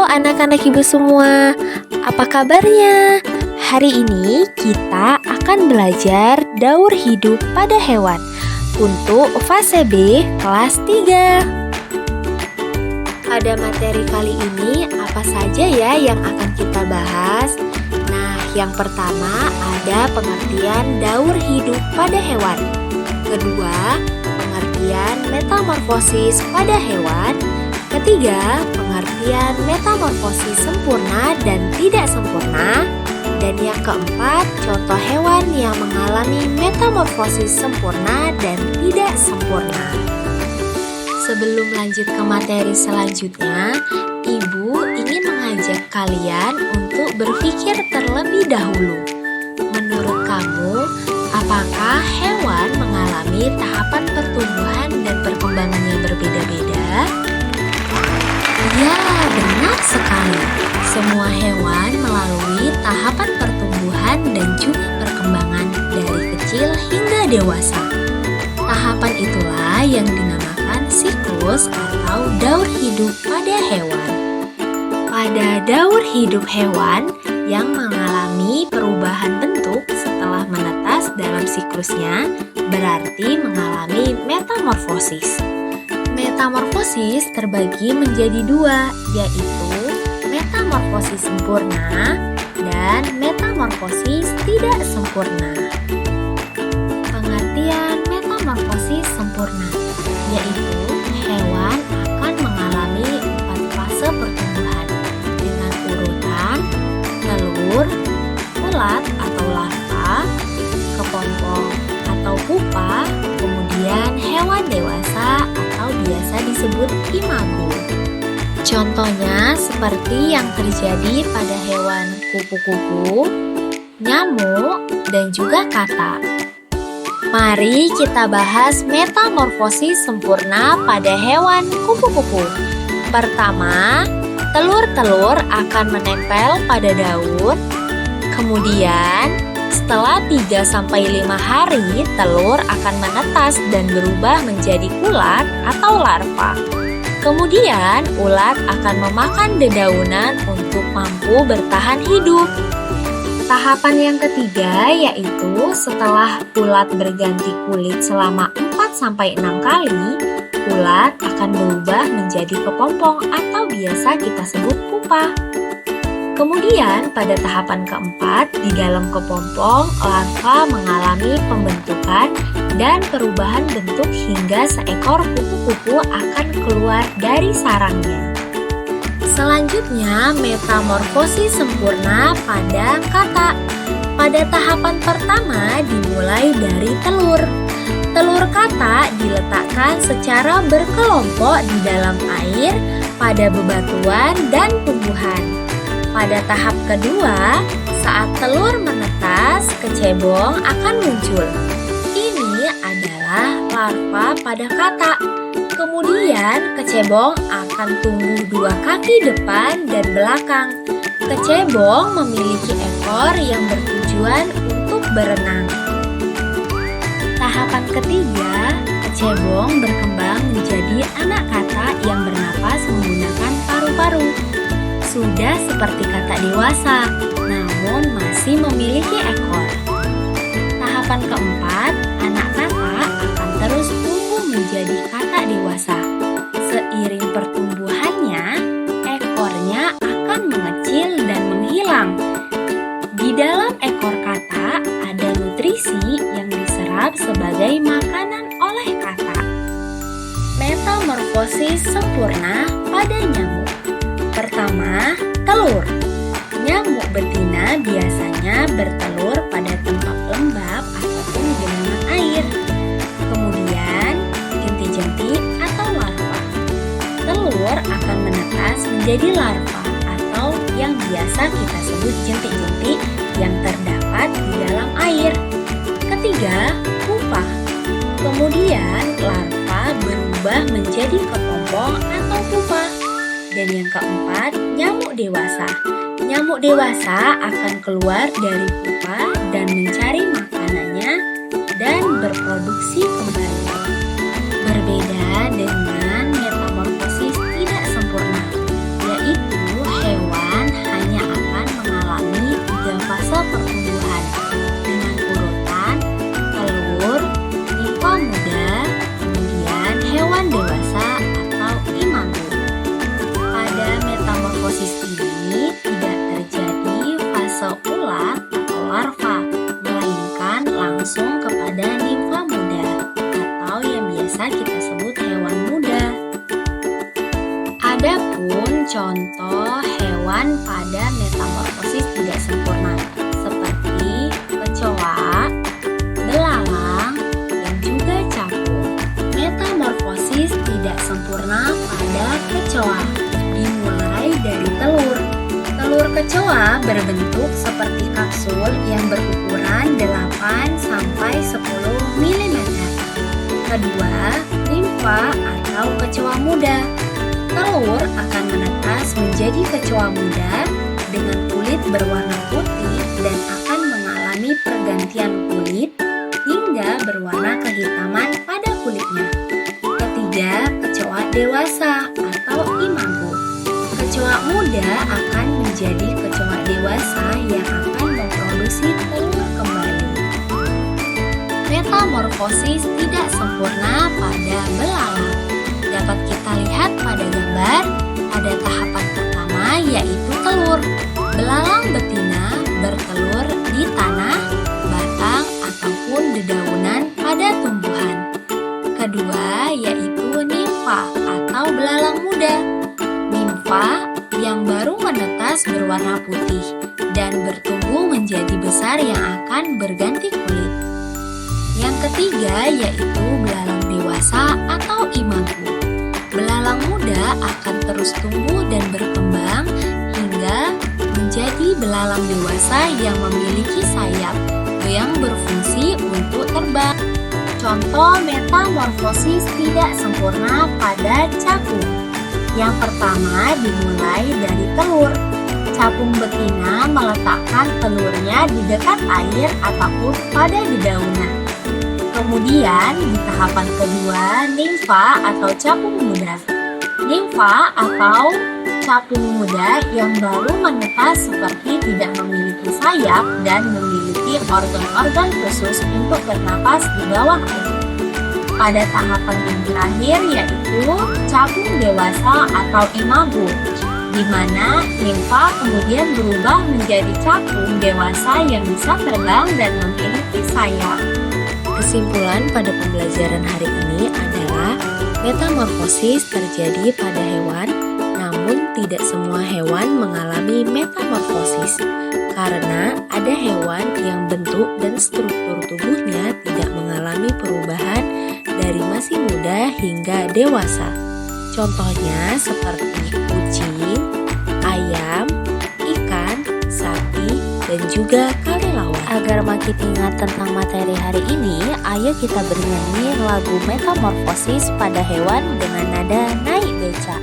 anak-anak ibu semua, apa kabarnya? Hari ini kita akan belajar daur hidup pada hewan untuk fase B kelas 3. Pada materi kali ini apa saja ya yang akan kita bahas? Nah, yang pertama ada pengertian daur hidup pada hewan. Kedua, pengertian metamorfosis pada hewan. Ketiga, pengertian metamorfosis sempurna dan tidak sempurna. Dan yang keempat, contoh hewan yang mengalami metamorfosis sempurna dan tidak sempurna. Sebelum lanjut ke materi selanjutnya, Ibu ingin mengajak kalian untuk berpikir terlebih dahulu. Menurut kamu, apakah hewan mengalami tahapan pertumbuhan dan perkembangan yang berbeda-beda? Ya, benar sekali. Semua hewan melalui tahapan pertumbuhan dan juga perkembangan dari kecil hingga dewasa. Tahapan itulah yang dinamakan siklus atau daur hidup pada hewan. Pada daur hidup hewan yang mengalami perubahan bentuk setelah menetas dalam siklusnya, berarti mengalami metamorfosis. Metamorfosis terbagi menjadi dua, yaitu metamorfosis sempurna dan metamorfosis tidak sempurna. Pengertian metamorfosis sempurna yaitu hewan akan mengalami 4 fase pertumbuhan dengan urutan telur, ulat atau larva, kepompong atau pupa, kemudian hewan dewasa atau biasa disebut imago. Contohnya seperti yang terjadi pada hewan kupu-kupu, nyamuk, dan juga katak. Mari kita bahas metamorfosis sempurna pada hewan kupu-kupu. Pertama, telur-telur akan menempel pada daun. Kemudian, setelah 3-5 hari, telur akan menetas dan berubah menjadi ulat atau larva. Kemudian, ulat akan memakan dedaunan untuk mampu bertahan hidup. Tahapan yang ketiga yaitu setelah ulat berganti kulit selama 4-6 kali, ulat akan berubah menjadi kepompong atau biasa kita sebut pupa. Kemudian pada tahapan keempat, di dalam kepompong, larva mengalami pembentukan dan perubahan bentuk hingga seekor kupu-kupu akan keluar dari sarangnya. Selanjutnya, metamorfosis sempurna pada katak. Pada tahapan pertama dimulai dari telur. Telur katak diletakkan secara berkelompok di dalam air pada bebatuan dan tumbuhan. Pada tahap kedua, saat telur menetas, kecebong akan muncul. Ini adalah larva pada katak. Kemudian, kecebong akan tumbuh 2 kaki depan dan belakang. Kecebong memiliki ekor yang bertujuan untuk berenang. Tahapan ketiga, kecebong berkembang menjadi anak katak yang bernapas menggunakan paru-paru. Sudah seperti katak dewasa, namun masih memiliki ekor. Tahapan keempat, anak katak akan terus tumbuh menjadi katak dewasa. Seiring pertumbuhannya, ekornya akan mengecil dan menghilang. Di dalam ekor katak ada nutrisi yang diserap sebagai makanan oleh katak. Metamorfosis sempurna pada nyamuk. Pertama, telur. Nyamuk betina biasanya bertelur pada tempat lembab ataupun genangan air. Kemudian, jentik-jentik atau larva. Telur akan menetas menjadi larva atau yang biasa kita sebut jentik-jentik yang terdapat di dalam air. Ketiga, pupa. Kemudian, larva berubah menjadi kepompong atau pupa. Dan yang keempat, nyamuk dewasa. Nyamuk dewasa akan keluar dari pupa dan mencari makanannya dan berproduksi kembali. Berbeda dengan metamorfosis tidak sempurna, yaitu Adapun contoh hewan pada metamorfosis tidak sempurna seperti kecoa, belalang, dan juga capung. Metamorfosis tidak sempurna pada kecoa dimulai dari telur. Telur kecoa berbentuk seperti kapsul yang berukuran 8-10 mm. Kedua, nimfa atau kecoa muda. Telur akan menetas menjadi kecoa muda dengan kulit berwarna putih dan akan mengalami pergantian kulit hingga berwarna kehitaman pada kulitnya. Ketiga, kecoa dewasa atau imago. Kecoa muda akan menjadi kecoa dewasa yang akan memproduksi telur kembali. Metamorfosis tidak sempurna pada belalang. Dapat kita lihat pada gambar, pada tahapan pertama yaitu telur. Belalang betina bertelur di tanah, batang, ataupun dedaunan pada tumbuhan. Kedua yaitu nimfa atau belalang muda. Nimfa yang baru menetas berwarna putih dan bertumbuh menjadi besar yang akan berganti kulit. Yang ketiga yaitu belalang dewasa atau imago. Belalang muda akan terus tumbuh dan berkembang hingga menjadi belalang dewasa yang memiliki sayap yang berfungsi untuk terbang. Contoh metamorfosis tidak sempurna pada capung. Yang pertama dimulai dari telur. Capung betina meletakkan telurnya di dekat air ataupun pada dedaunan. Kemudian di tahapan kedua, nimfa atau capung muda. Nimfa atau capung muda yang baru menetas seperti tidak memiliki sayap dan memiliki organ-organ khusus untuk bernapas di bawah air. Pada tahapan yang terakhir yaitu capung dewasa atau imago, di mana nimfa kemudian berubah menjadi capung dewasa yang bisa terbang dan memiliki sayap. Kesimpulan pada pembelajaran hari ini adalah metamorfosis terjadi pada hewan, namun tidak semua hewan mengalami metamorfosis karena ada hewan yang bentuk dan struktur tubuhnya tidak mengalami perubahan dari masih muda hingga dewasa. Contohnya seperti kucing, ayam, ikan, sapi, dan juga kelelawar. Agar makin ingat tentang materi hari ini, ayo kita bernyanyi lagu Metamorfosis pada hewan dengan nada naik beca.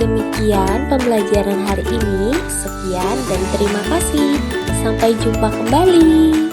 Demikian pembelajaran hari ini. Sekian dan terima kasih. Sampai jumpa kembali.